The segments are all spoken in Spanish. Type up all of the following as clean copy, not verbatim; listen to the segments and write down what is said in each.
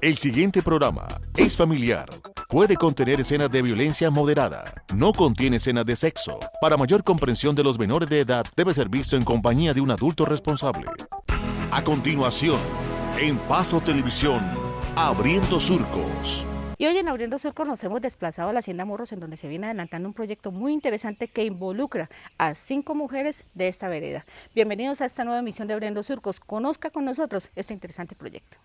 El siguiente programa es familiar. Puede contener escenas de violencia moderada. No contiene escenas de sexo. Para mayor comprensión de los menores de edad, debe ser visto en compañía de un adulto responsable. A continuación, en Paso Televisión, Abriendo Surcos. Y hoy en Abriendo Surcos nos hemos desplazado a la Hacienda Morros, en donde se viene adelantando un proyecto muy interesante que involucra a 5 mujeres de esta vereda. Bienvenidos a esta nueva emisión de Abriendo Surcos. Conozca con nosotros este interesante proyecto.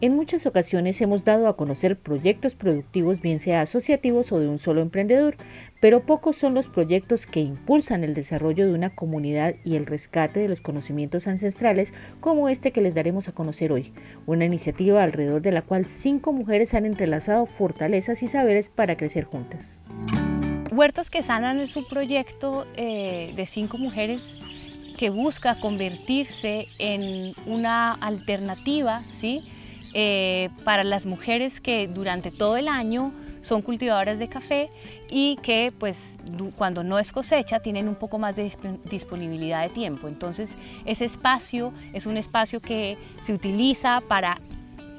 En muchas ocasiones hemos dado a conocer proyectos productivos, bien sea asociativos o de un solo emprendedor, pero pocos son los proyectos que impulsan el desarrollo de una comunidad y el rescate de los conocimientos ancestrales, como este que les daremos a conocer hoy, una iniciativa alrededor de la cual 5 mujeres han entrelazado fortalezas y saberes para crecer juntas. Huertos que Sanan es un proyecto de 5 mujeres que busca convertirse en una alternativa, ¿sí?, para las mujeres que durante todo el año son cultivadoras de café y que pues cuando no es cosecha tienen un poco más de disponibilidad de tiempo. Entonces ese espacio es un espacio que se utiliza para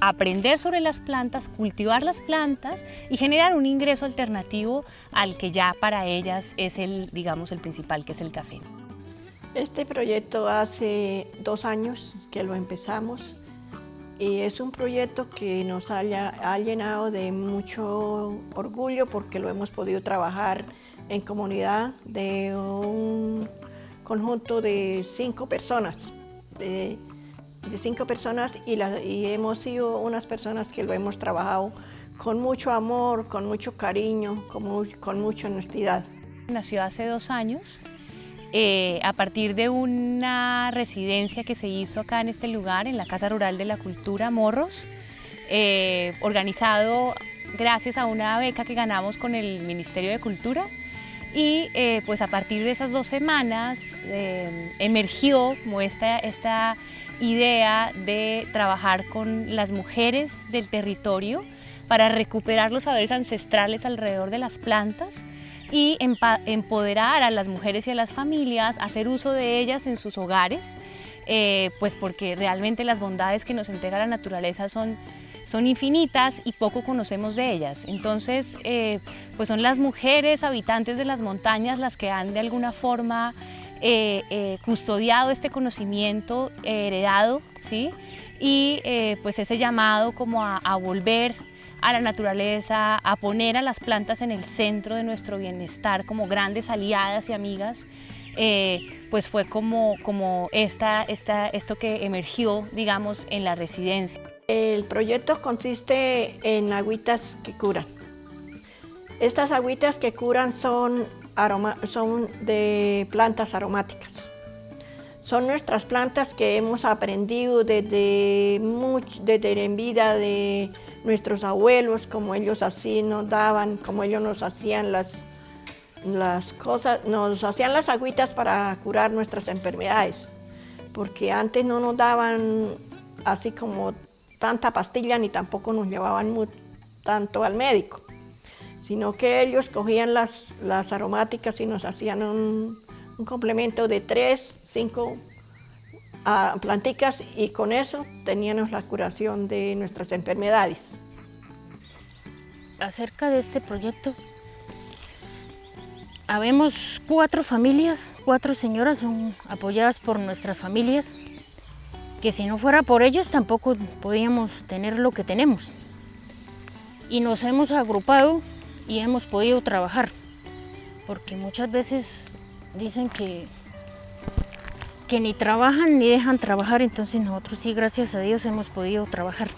aprender sobre las plantas, cultivar las plantas y generar un ingreso alternativo al que ya para ellas es el principal, que es el café. Este proyecto hace 2 años que lo empezamos. Y es un proyecto que nos ha llenado de mucho orgullo porque lo hemos podido trabajar en comunidad de un conjunto de 5 personas, y hemos sido unas personas que lo hemos trabajado con mucho amor, con mucho cariño, con mucha honestidad. Nació hace 2 años. A partir de una residencia que se hizo acá en este lugar, en la Casa Rural de la Cultura Morros, organizado gracias a una beca que ganamos con el Ministerio de Cultura, y pues a partir de esas 2 semanas emergió como esta idea de trabajar con las mujeres del territorio para recuperar los saberes ancestrales alrededor de las plantas y empoderar a las mujeres y a las familias, hacer uso de ellas en sus hogares, pues porque realmente las bondades que nos entrega la naturaleza son infinitas y poco conocemos de ellas. Entonces, pues son las mujeres habitantes de las montañas las que han de alguna forma custodiado este conocimiento heredado, ¿sí? Y pues ese llamado como a volver a la naturaleza, a poner a las plantas en el centro de nuestro bienestar como grandes aliadas y amigas, pues fue como esto que emergió, digamos, en la residencia. El proyecto consiste en agüitas que curan. Estas agüitas que curan son de plantas aromáticas. Son nuestras plantas que hemos aprendido desde en vida de nuestros abuelos, como ellos así nos daban, como ellos nos hacían las cosas, nos hacían las agüitas para curar nuestras enfermedades, porque antes no nos daban así como tanta pastilla ni tampoco nos llevaban tanto al médico, sino que ellos cogían las aromáticas y nos hacían un complemento de 3, 5 planticas, y con eso teníamos la curación de nuestras enfermedades. Acerca de este proyecto, habemos 4 familias, 4 señoras son apoyadas por nuestras familias, que si no fuera por ellos tampoco podíamos tener lo que tenemos. Y nos hemos agrupado y hemos podido trabajar, porque muchas veces dicen que ni trabajan ni dejan trabajar, entonces nosotros sí, gracias a Dios, hemos podido trabajar.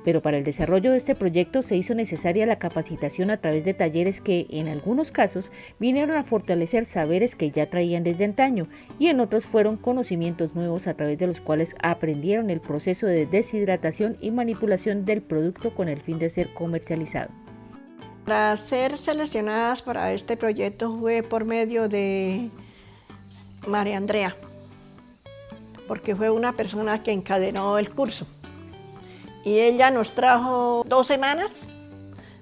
Pero para el desarrollo de este proyecto se hizo necesaria la capacitación a través de talleres que, en algunos casos, vinieron a fortalecer saberes que ya traían desde antaño y en otros fueron conocimientos nuevos a través de los cuales aprendieron el proceso de deshidratación y manipulación del producto con el fin de ser comercializado. Para ser seleccionadas para este proyecto fue por medio de María Andrea, porque fue una persona que encadenó el curso. Y ella nos trajo 2 semanas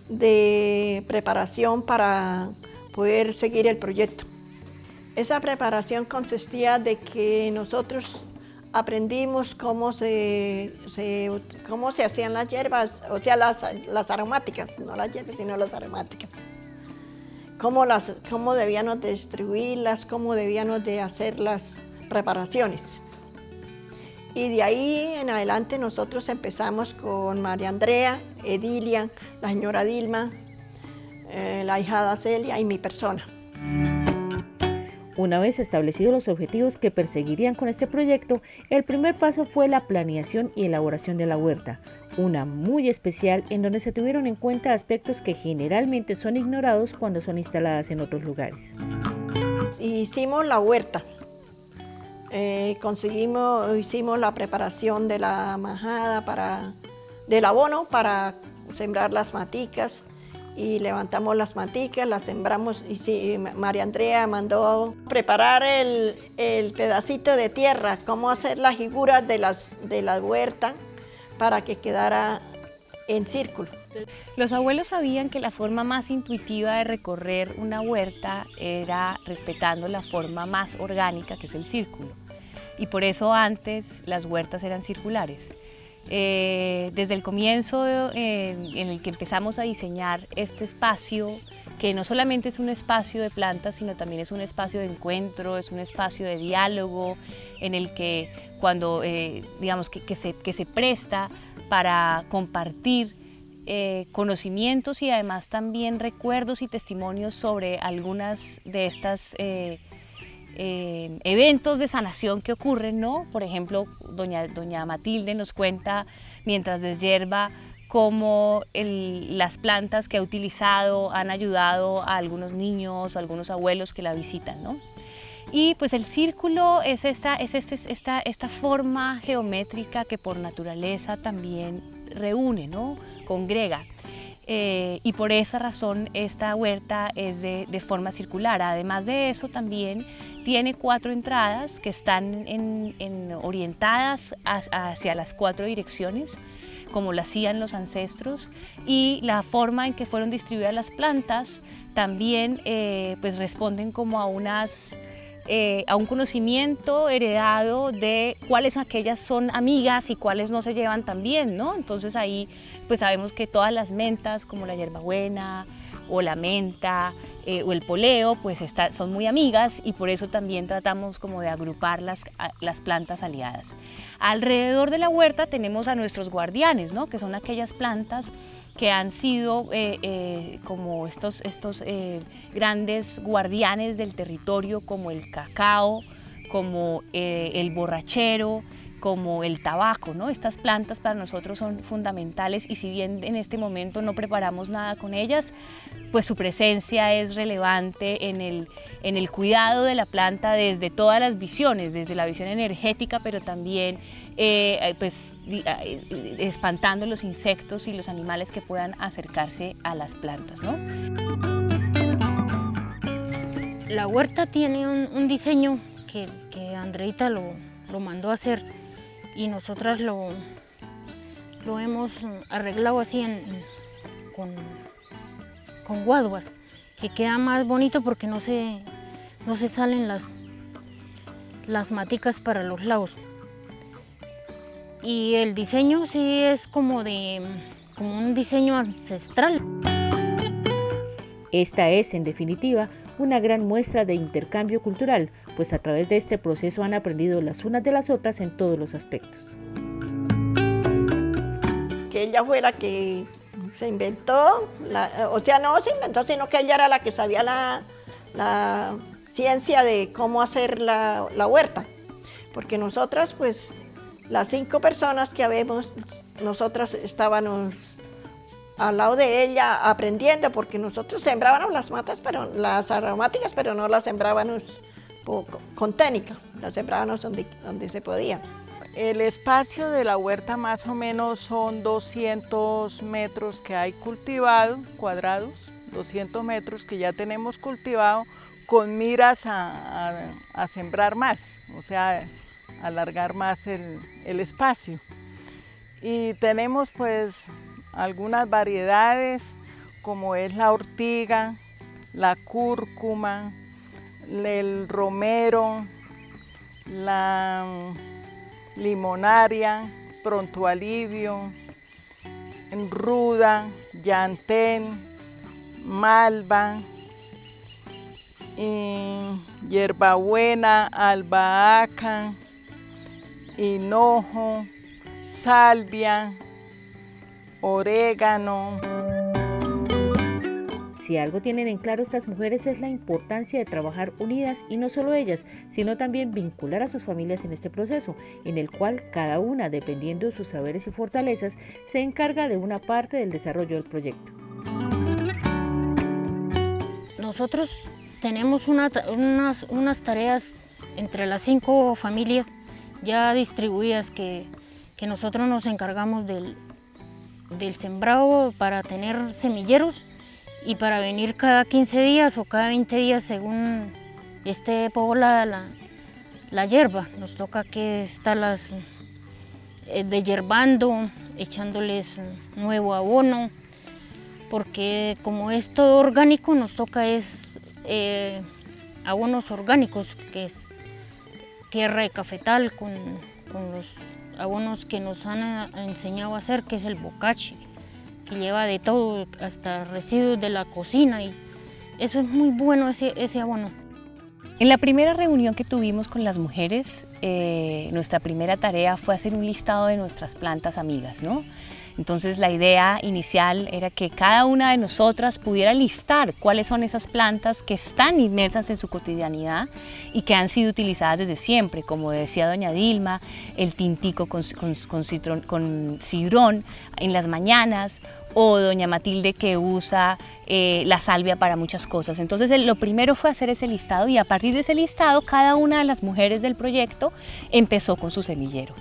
de preparación para poder seguir el proyecto. Esa preparación consistía de que nosotros aprendimos cómo se hacían las hierbas, o sea, las aromáticas, no las hierbas, sino las aromáticas. Cómo debíamos de distribuirlas, cómo debíamos de hacer las preparaciones. Y de ahí en adelante nosotros empezamos con María Andrea, Edilia, la señora Dilma, la ahijada Celia y mi persona. Una vez establecidos los objetivos que perseguirían con este proyecto, el primer paso fue la planeación y elaboración de la huerta, una muy especial en donde se tuvieron en cuenta aspectos que generalmente son ignorados cuando son instaladas en otros lugares. Hicimos la huerta. Hicimos la preparación de la majada del abono para sembrar las maticas y levantamos las maticas, las sembramos y María Andrea mandó preparar el pedacito de tierra, cómo hacer las figuras de la huerta para que quedara en círculo. Los abuelos sabían que la forma más intuitiva de recorrer una huerta era respetando la forma más orgánica, que es el círculo. Y por eso antes las huertas eran circulares. Desde el comienzo en el que empezamos a diseñar este espacio, que no solamente es un espacio de plantas, sino también es un espacio de encuentro, es un espacio de diálogo, en el que cuando digamos que se presta para compartir conocimientos y además también recuerdos y testimonios sobre algunas de estas eventos de sanación que ocurren, ¿no? Por ejemplo, doña Matilde nos cuenta mientras deshierva cómo las plantas que ha utilizado han ayudado a algunos niños o a algunos abuelos que la visitan, ¿no? Y pues el círculo es esta forma geométrica que por naturaleza también reúne, ¿no? Congrega. Y por esa razón esta huerta es de forma circular. Además de eso también tiene 4 entradas que están orientadas hacia las 4 direcciones, como lo hacían los ancestros, y la forma en que fueron distribuidas las plantas también pues responden como a un conocimiento heredado de cuáles aquellas son amigas y cuáles no se llevan tan bien, ¿no? Entonces ahí pues sabemos que todas las mentas, como la hierbabuena o la menta o el poleo, pues son muy amigas y por eso también tratamos como de agrupar las plantas aliadas. Alrededor de la huerta tenemos a nuestros guardianes, ¿no? Que son aquellas plantas que han sido como estos grandes guardianes del territorio, como el cacao, como el borrachero, como el tabaco, ¿no? Estas plantas para nosotros son fundamentales y si bien en este momento no preparamos nada con ellas, pues su presencia es relevante en el cuidado de la planta desde todas las visiones, desde la visión energética, pero también pues, espantando los insectos y los animales que puedan acercarse a las plantas, ¿no? La huerta tiene un diseño que Andreita lo mandó a hacer y nosotras lo hemos arreglado así con guaduas, que queda más bonito porque no se salen las maticas para los lados. Y el diseño sí es como un diseño ancestral. Esta es, en definitiva, una gran muestra de intercambio cultural, pues a través de este proceso han aprendido las unas de las otras en todos los aspectos. Que ella fue la que se inventó, o sea, no se inventó, sino que ella era la que sabía la ciencia de cómo hacer la huerta. Porque nosotras, pues, las 5 personas que habemos, nosotras estábamos al lado de ella aprendiendo, porque nosotros sembrábamos las matas, pero las aromáticas, pero no las sembrábamos con técnica, las sembrábamos donde se podía. El espacio de la huerta más o menos son 200 metros que hay cultivado, cuadrados, 200 metros que ya tenemos cultivado, con miras a sembrar más, o sea, alargar más el espacio. Y tenemos pues algunas variedades como es la ortiga, la cúrcuma, el romero, la limonaria, pronto alivio, ruda, llantén, malva, y hierbabuena, albahaca, hinojo, salvia, orégano. Si algo tienen en claro estas mujeres es la importancia de trabajar unidas, y no solo ellas, sino también vincular a sus familias en este proceso, en el cual cada una, dependiendo de sus saberes y fortalezas, se encarga de una parte del desarrollo del proyecto. Nosotros tenemos unas tareas entre las 5 familias ya distribuidas que nosotros nos encargamos del sembrado para tener semilleros y para venir cada 15 días o cada 20 días según esté poblada la hierba. Nos toca que estarlas deshierbando, echándoles nuevo abono, porque como es todo orgánico nos toca abonos orgánicos, que es tierra de cafetal con los abonos que nos han enseñado a hacer, que es el bocachi, que lleva de todo, hasta residuos de la cocina, y eso es muy bueno, ese abono. En la primera reunión que tuvimos con las mujeres, nuestra primera tarea fue hacer un listado de nuestras plantas amigas, ¿no? Entonces la idea inicial era que cada una de nosotras pudiera listar cuáles son esas plantas que están inmersas en su cotidianidad y que han sido utilizadas desde siempre, como decía doña Dilma, el tintico con cidrón en las mañanas, o doña Matilde, que usa la salvia para muchas cosas. Entonces lo primero fue hacer ese listado, y a partir de ese listado cada una de las mujeres del proyecto empezó con su semillero.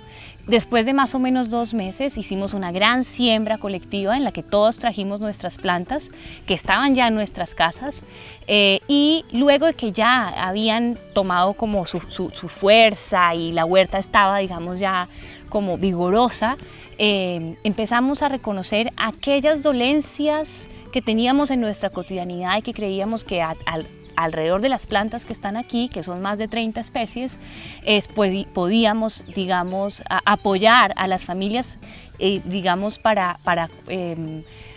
Después de más o menos 2 meses hicimos una gran siembra colectiva en la que todos trajimos nuestras plantas que estaban ya en nuestras casas, y luego de que ya habían tomado como su fuerza y la huerta estaba, digamos, ya como vigorosa, empezamos a reconocer aquellas dolencias que teníamos en nuestra cotidianidad y que creíamos que alrededor de las plantas que están aquí, que son más de 30 especies, pues podíamos, digamos, apoyar a las familias, digamos, para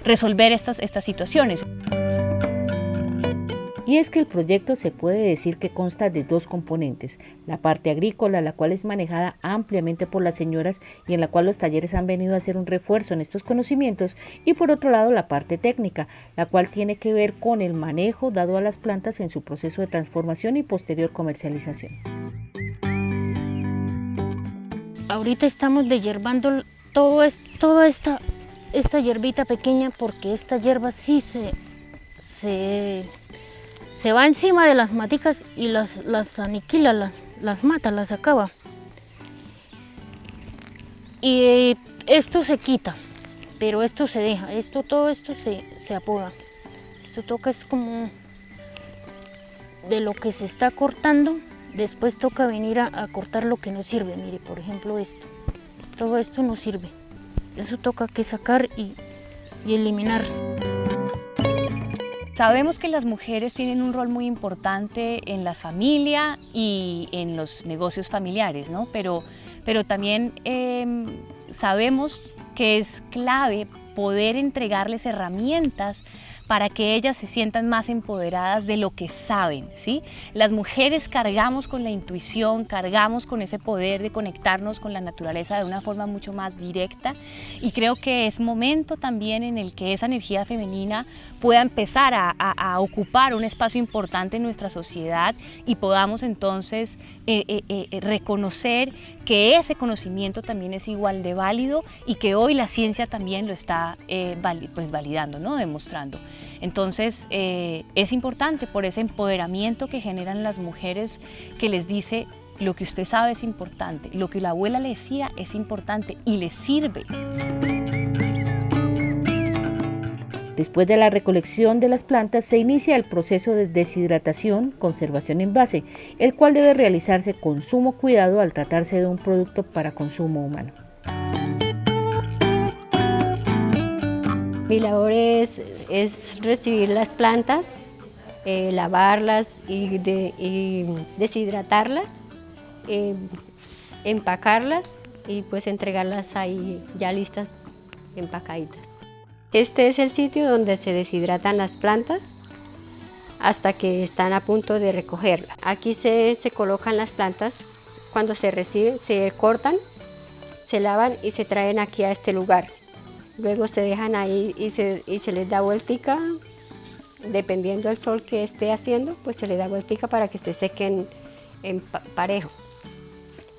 resolver estas situaciones. Y es que el proyecto se puede decir que consta de 2 componentes: la parte agrícola, la cual es manejada ampliamente por las señoras y en la cual los talleres han venido a hacer un refuerzo en estos conocimientos, y por otro lado la parte técnica, la cual tiene que ver con el manejo dado a las plantas en su proceso de transformación y posterior comercialización. Ahorita estamos deshierbando toda esta hierbita pequeña, porque esta hierba sí se va encima de las maticas y las aniquila, las mata, las acaba. Y esto se quita, pero esto se deja, todo esto se apoda. Esto toca, es como de lo que se está cortando, después toca venir a cortar lo que no sirve. Mire, por ejemplo, todo esto no sirve. Eso toca que sacar y eliminar. Sabemos que las mujeres tienen un rol muy importante en la familia y en los negocios familiares, ¿no? Pero también sabemos que es clave poder entregarles herramientas para que ellas se sientan más empoderadas de lo que saben, ¿sí? Las mujeres cargamos con la intuición, cargamos con ese poder de conectarnos con la naturaleza de una forma mucho más directa, y creo que es momento también en el que esa energía femenina pueda empezar a ocupar un espacio importante en nuestra sociedad y podamos entonces reconocer que ese conocimiento también es igual de válido y que hoy la ciencia también lo está validando, ¿no? Demostrando. Entonces es importante por ese empoderamiento que generan las mujeres, que les dice: lo que usted sabe es importante, lo que la abuela le decía es importante y le sirve. Después de la recolección de las plantas se inicia el proceso de deshidratación, conservación en base, el cual debe realizarse con sumo cuidado al tratarse de un producto para consumo humano. Mi labor es recibir las plantas, lavarlas y deshidratarlas, empacarlas y pues entregarlas ahí ya listas, empacaditas. Este es el sitio donde se deshidratan las plantas hasta que están a punto de recogerlas. Aquí se colocan las plantas, cuando se reciben, se cortan, se lavan y se traen aquí a este lugar. Luego se dejan ahí y se les da vueltica, dependiendo del sol que esté haciendo, pues se les da vueltica para que se sequen en parejo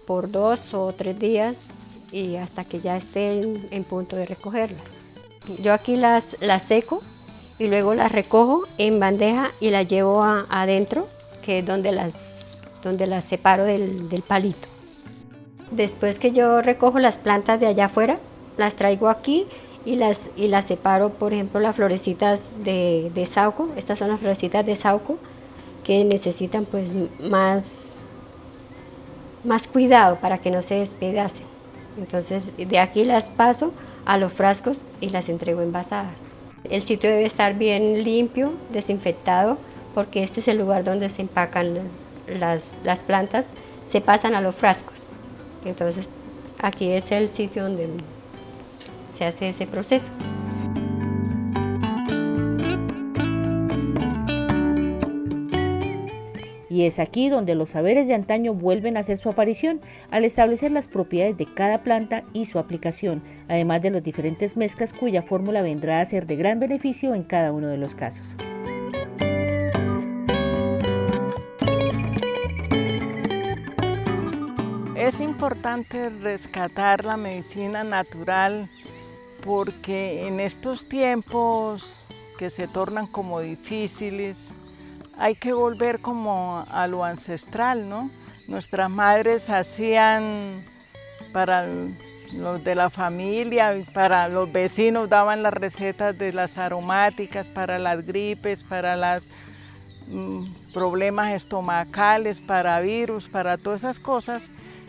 por 2 o 3 días y hasta que ya estén en punto de recogerlas. Yo aquí las seco y luego las recojo en bandeja y las llevo adentro, que es donde las separo del palito. Después que yo recojo las plantas de allá afuera, las traigo aquí y las separo, por ejemplo, las florecitas de saúco. Estas son las florecitas de saúco que necesitan pues más cuidado para que no se despedacen. Entonces de aquí las paso a los frascos y las entrego envasadas. El sitio debe estar bien limpio, desinfectado, porque este es el lugar donde se empacan las plantas, se pasan a los frascos. Entonces aquí es el sitio donde se hace ese proceso. Y es aquí donde los saberes de antaño vuelven a hacer su aparición, al establecer las propiedades de cada planta y su aplicación, además de las diferentes mezclas cuya fórmula vendrá a ser de gran beneficio en cada uno de los casos. Es importante rescatar la medicina natural porque en estos tiempos que se tornan como difíciles, hay que volver como a lo ancestral, ¿no? Nuestras madres hacían para los de la familia y para los vecinos, daban las recetas de las aromáticas para las gripes, para los problemas estomacales, para virus, para todas esas cosas.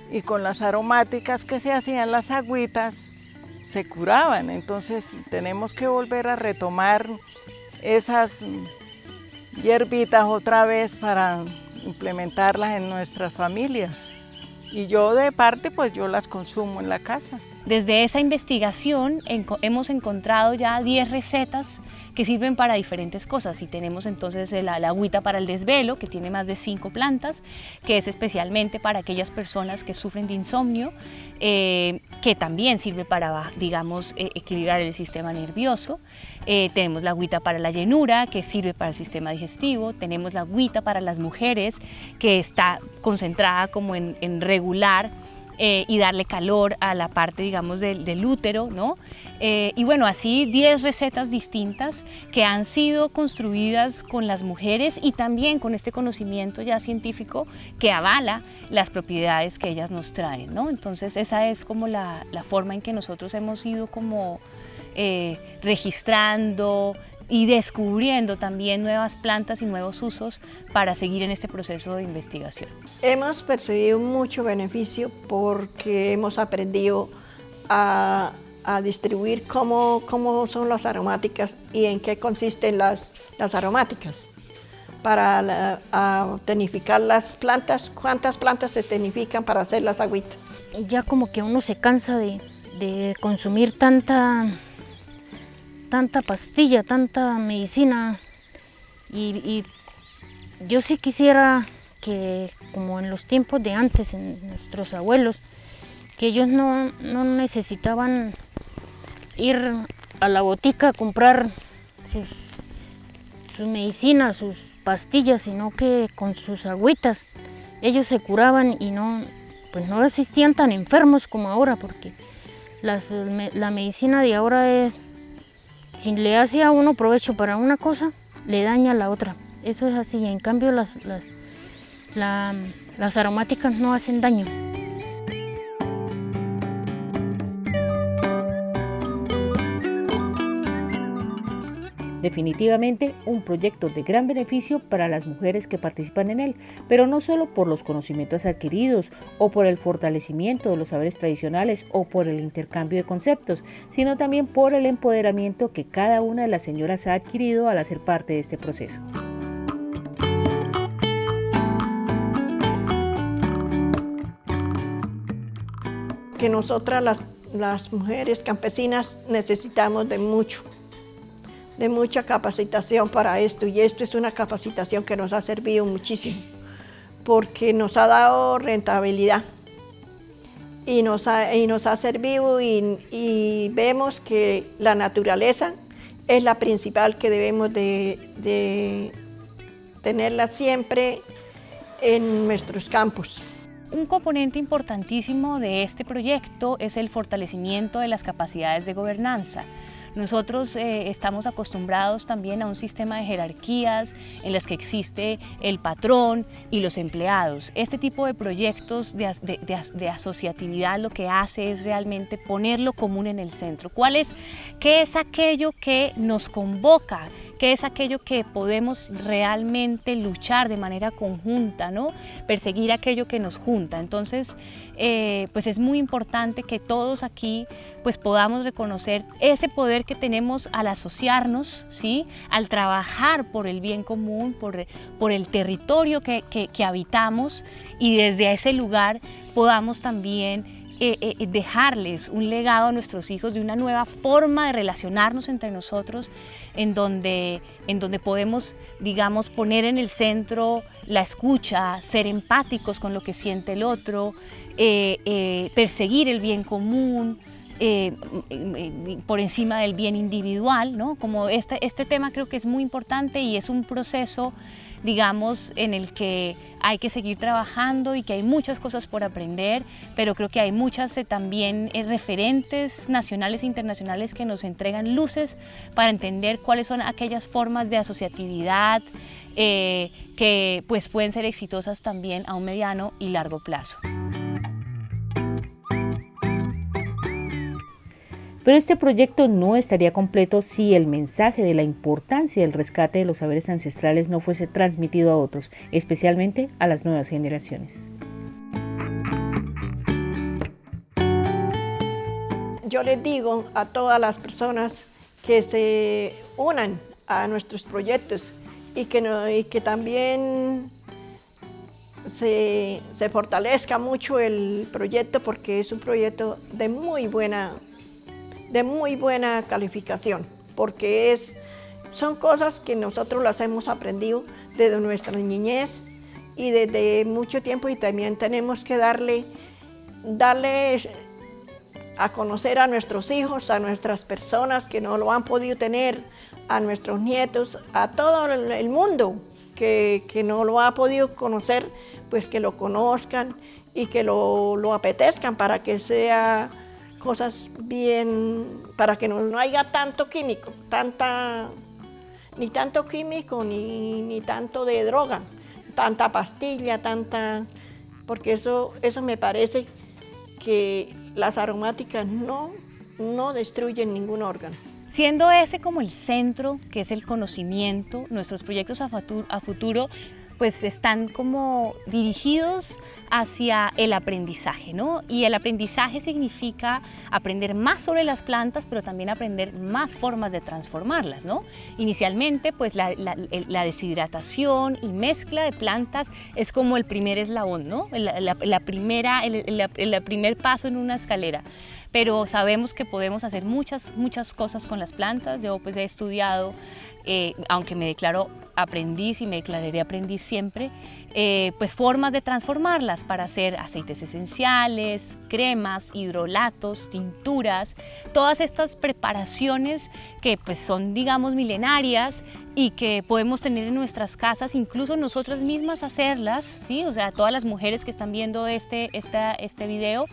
Y con las aromáticas que se hacían, las agüitas, se curaban. Entonces tenemos que volver a retomar esas hierbitas otra vez para implementarlas en nuestras familias. Y yo de parte, pues yo las consumo en la casa. Desde esa investigación hemos encontrado ya 10 recetas que sirven para diferentes cosas. Y tenemos entonces la agüita para el desvelo, que tiene más de 5 plantas, que es especialmente para aquellas personas que sufren de insomnio, que también sirve para, digamos, equilibrar el sistema nervioso. Tenemos la agüita para la llenura, que sirve para el sistema digestivo. Tenemos la agüita para las mujeres, que está concentrada como en regular y darle calor a la parte, digamos, del útero, ¿no? Y bueno, así 10 recetas distintas que han sido construidas con las mujeres y también con este conocimiento ya científico que avala las propiedades que ellas nos traen, ¿no? Entonces esa es como la forma en que nosotros hemos ido como registrando y descubriendo también nuevas plantas y nuevos usos para seguir en este proceso de investigación. Hemos percibido mucho beneficio porque hemos aprendido a distribuir cómo son las aromáticas y en qué consisten las aromáticas. Para tonificar las plantas, ¿cuántas plantas se tonifican para hacer las agüitas? Ya como que uno se cansa de consumir tanta tanta pastilla, tanta medicina y yo sí quisiera que, como en los tiempos de antes, en nuestros abuelos, que ellos no necesitaban ir a la botica a comprar sus medicinas, sus pastillas, sino que con sus agüitas ellos se curaban y no existían tan enfermos como ahora, porque la medicina de ahora si le hace a uno provecho para una cosa, le daña a la otra. Eso es así, en cambio las aromáticas no hacen daño. Definitivamente un proyecto de gran beneficio para las mujeres que participan en él, pero no solo por los conocimientos adquiridos o por el fortalecimiento de los saberes tradicionales o por el intercambio de conceptos, sino también por el empoderamiento que cada una de las señoras ha adquirido al hacer parte de este proceso. Que nosotras las mujeres campesinas necesitamos de mucha capacitación para esto, y esto es una capacitación que nos ha servido muchísimo porque nos ha dado rentabilidad y nos ha servido y vemos que la naturaleza es la principal, que debemos de tenerla siempre en nuestros campos. Un componente importantísimo de este proyecto es el fortalecimiento de las capacidades de gobernanza. Nosotros estamos acostumbrados también a un sistema de jerarquías en las que existe el patrón y los empleados. Este tipo de proyectos de asociatividad lo que hace es realmente poner lo común en el centro. ¿Qué es aquello que nos convoca? ¿Qué es aquello que podemos realmente luchar de manera conjunta, ¿no? Perseguir aquello que nos junta? Entonces, pues es muy importante que todos aquí pues podamos reconocer ese poder que tenemos al asociarnos, ¿sí? Al trabajar por el bien común, por el territorio que habitamos, y desde ese lugar podamos también dejarles un legado a nuestros hijos de una nueva forma de relacionarnos entre nosotros, en donde podemos, digamos, poner en el centro la escucha, ser empáticos con lo que siente el otro, perseguir el bien común por encima del bien individual, ¿no? Como este tema creo que es muy importante y es un proceso, digamos, en el que hay que seguir trabajando y que hay muchas cosas por aprender, pero creo que hay muchas también referentes nacionales e internacionales que nos entregan luces para entender cuáles son aquellas formas de asociatividad que pues pueden ser exitosas también a un mediano y largo plazo. Pero este proyecto no estaría completo si el mensaje de la importancia del rescate de los saberes ancestrales no fuese transmitido a otros, especialmente a las nuevas generaciones. Yo les digo a todas las personas que se unan a nuestros proyectos y que también se fortalezca mucho el proyecto, porque es un proyecto de muy buena calificación, porque son cosas que nosotros las hemos aprendido desde nuestra niñez y desde mucho tiempo, y también tenemos que darle a conocer a nuestros hijos, a nuestras personas que no lo han podido tener, a nuestros nietos, a todo el mundo que no lo ha podido conocer, pues que lo conozcan y que lo apetezcan, para que sea cosas bien, para que no haya tanto químico, ni tanto químico, ni tanto de droga, tanta pastilla, porque eso me parece que las aromáticas no destruyen ningún órgano. Siendo ese como el centro, que es el conocimiento, nuestros proyectos a futuro pues están como dirigidos hacia el aprendizaje, ¿no? Y el aprendizaje significa aprender más sobre las plantas, pero también aprender más formas de transformarlas, ¿no? Inicialmente, pues la deshidratación y mezcla de plantas es como el primer eslabón, ¿no? El primer paso en una escalera. pero sabemos que podemos hacer muchas cosas con las plantas. Yo pues he estudiado, aunque me declaro aprendiz y me declararé aprendiz siempre, pues formas de transformarlas para hacer aceites esenciales, cremas, hidrolatos, tinturas, todas estas preparaciones que pues son, digamos, milenarias y que podemos tener en nuestras casas, incluso nosotras mismas hacerlas, ¿sí? O sea, todas las mujeres que están viendo este video,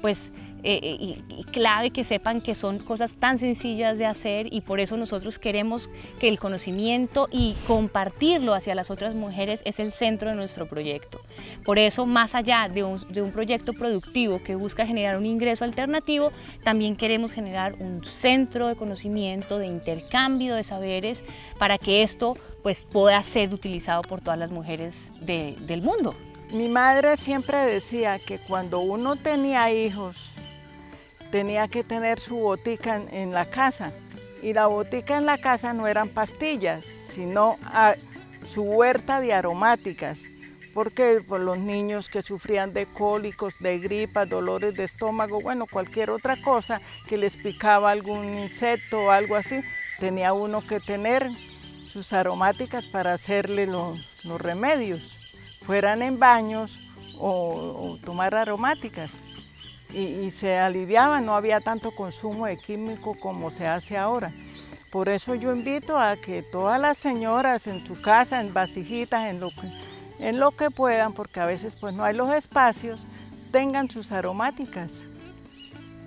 pues y clave que sepan que son cosas tan sencillas de hacer, y por eso nosotros queremos que el conocimiento y compartirlo hacia las otras mujeres es el centro de nuestro proyecto. Por eso, más allá de un proyecto productivo que busca generar un ingreso alternativo, también queremos generar un centro de conocimiento, de intercambio de saberes, para que esto pues pueda ser utilizado por todas las mujeres del mundo. Mi madre siempre decía que cuando uno tenía hijos, tenía que tener su botica en la casa, y la botica en la casa no eran pastillas, sino su huerta de aromáticas, porque por los niños que sufrían de cólicos, de gripas, dolores de estómago, bueno, cualquier otra cosa que les picaba algún insecto o algo así, tenía uno que tener sus aromáticas para hacerle los remedios, fueran en baños o tomar aromáticas. Y se aliviaba, no había tanto consumo de químico como se hace ahora. Por eso yo invito a que todas las señoras en su casa, en vasijitas, en lo que puedan, porque a veces pues no hay los espacios, tengan sus aromáticas.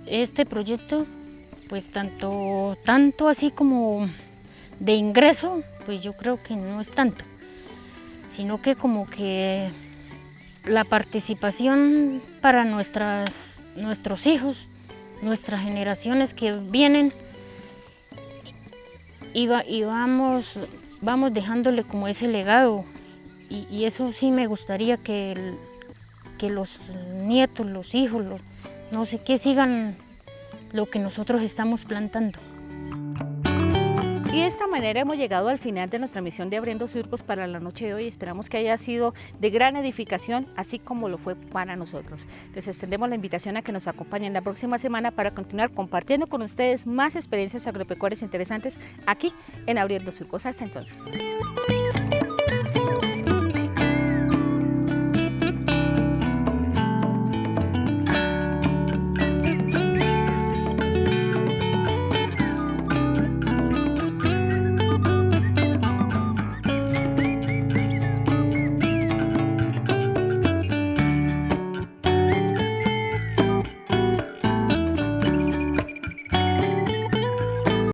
Este proyecto, pues tanto así como de ingreso, pues yo creo que no es tanto, sino que como que la participación para nuestros hijos, nuestras generaciones que vienen, y vamos dejándole como ese legado, y eso sí me gustaría que los nietos, los hijos, no sé qué, sigan lo que nosotros estamos plantando. Y de esta manera hemos llegado al final de nuestra misión de Abriendo Surcos para la noche de hoy. Esperamos que haya sido de gran edificación, así como lo fue para nosotros. Les extendemos la invitación a que nos acompañen la próxima semana para continuar compartiendo con ustedes más experiencias agropecuarias interesantes aquí en Abriendo Surcos. Hasta entonces.